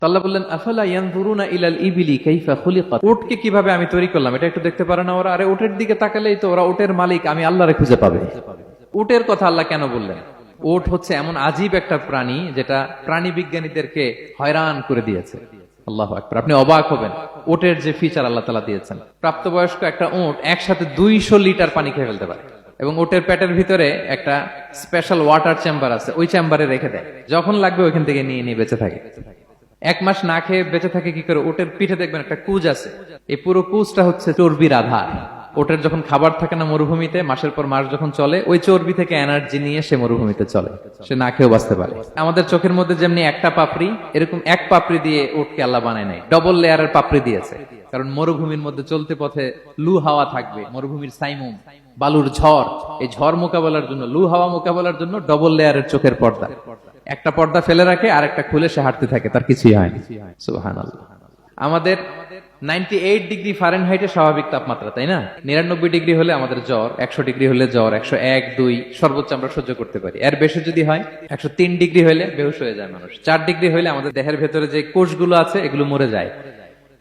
তো আল্লাহ বললেন, আফালা ইয়ানজুরুনা ইলাল ইবিলি কাইফা খুলিকাত, উটকে কিভাবে আমি তৈরি করলাম এটা একটু দেখতে পারে না ওরা? আরে উটের দিকে তাকালেই তো ওরা উটের মালিক আমি আল্লাহরে খুঁজে পাবে। উটের কথা আল্লাহ কেন বললেন? উট হচ্ছে এমন আজীব একটা প্রাণী যেটা প্রাণী বিজ্ঞানীদেরকে হয়রান করে দিয়েছে। আল্লাহু আকবার, আপনি অবাক হবেন উটের যে ফিচার আল্লাহ তাআলা দিয়েছেন। প্রাপ্তবয়স্ক একটা উট একসাথে 200 লিটার পানি খেয়ে ফেলতে পারে, এবং ওটের পেটের ভিতরে একটা স্পেশাল ওয়াটার চেম্বার আছে, ওই চেম্বারে রেখে দেয়, যখন লাগবে ওইখান থেকে নিয়ে নিয়ে বেঁচে থাকে। 1 মাস না খেয়ে বেঁচে থাকে কি করে? ওটের পিঠে দেখবেন একটা কুজ আছে, এই পুরো কুজটা হচ্ছে চর্বির আধার। ওটের যখন খাবার থাকে না মরুভূমিতে, মাসের পর মাস যখন চলে, ওই চর্বি থেকে এনার্জি নিয়ে সে মরুভূমিতে চলে, সে না খেয়েও বাঁচতে পারে। আমাদের চোখের মধ্যে যেমনি একটা পাপড়ি, এরকম এক পাপড়ি দিয়ে উটকে আল্লাহ বানায় নাই, ডবল লেয়ারের পাপড়ি দিয়েছে। কারণ মরুভূমির মধ্যে চলতে পথে লু হাওয়া থাকবে, মরুভূমির সাইমুম, বালুর ঝড়, এই ঝড় মোকাবেলার জন্য, লু হাওয়া মোকাবেলার জন্য ডবল লেয়ারের চোখের পর্দা। একটা পর্দা ফেলে রাখে আর একটা খুলে সে হাঁটতে থাকে, তার কিছুই হয় না। সুবহানাল্লাহ। আমাদের 98 ডিগ্রি ফারেনহাইটের স্বাভাবিক তাপমাত্রা, তাই না? 99 ডিগ্রি হলে আমাদের জ্বর, 100 ডিগ্রি হলে জ্বর, 101, 2 সর্বোচ্চ আমরা সহ্য করতে পারি। এর বেশি যদি হয়, 103 ডিগ্রি হলে বেহুশ হয়ে যায় মানুষ। 4 ডিগ্রি হলে আমাদের দেহের ভেতরে যে কোষগুলো আছে এগুলো মরে যায়।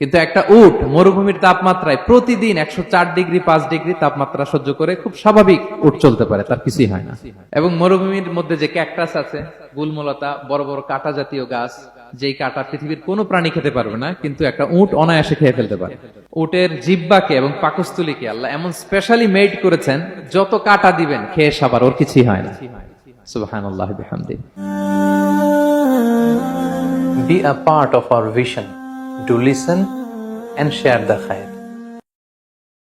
কিন্তু একটা উট মরুভূমির তাপমাত্রায় প্রতিদিন 104 ডিগ্রি 5 ডিগ্রি তাপমাত্রা সহ্য করে খুব স্বাভাবিক উট চলতে পারে, তার কিছুই হয় না। এবং মরুভূমির মধ্যে যে ক্যাকটাস আছে, গুলমলতা, বড় বড় কাঁটা জাতীয় গাছ, যেই কাঁটা পৃথিবীর কোনো প্রাণী খেতে পারবে না, কিন্তু একটা উট অনায়াসে খেয়ে ফেলতে পারে। উটের জিহ্বাকে এবং পাকস্থলীকে আল্লাহ এমন স্পেশালি মেড করেছেন, যত কাঁটা দিবেন খেয়ে সাবার, ওর কিছুই হয় না। সুবহানাল্লাহ বিহামদিহি। Be a part of our vision. Do listen and share the khair.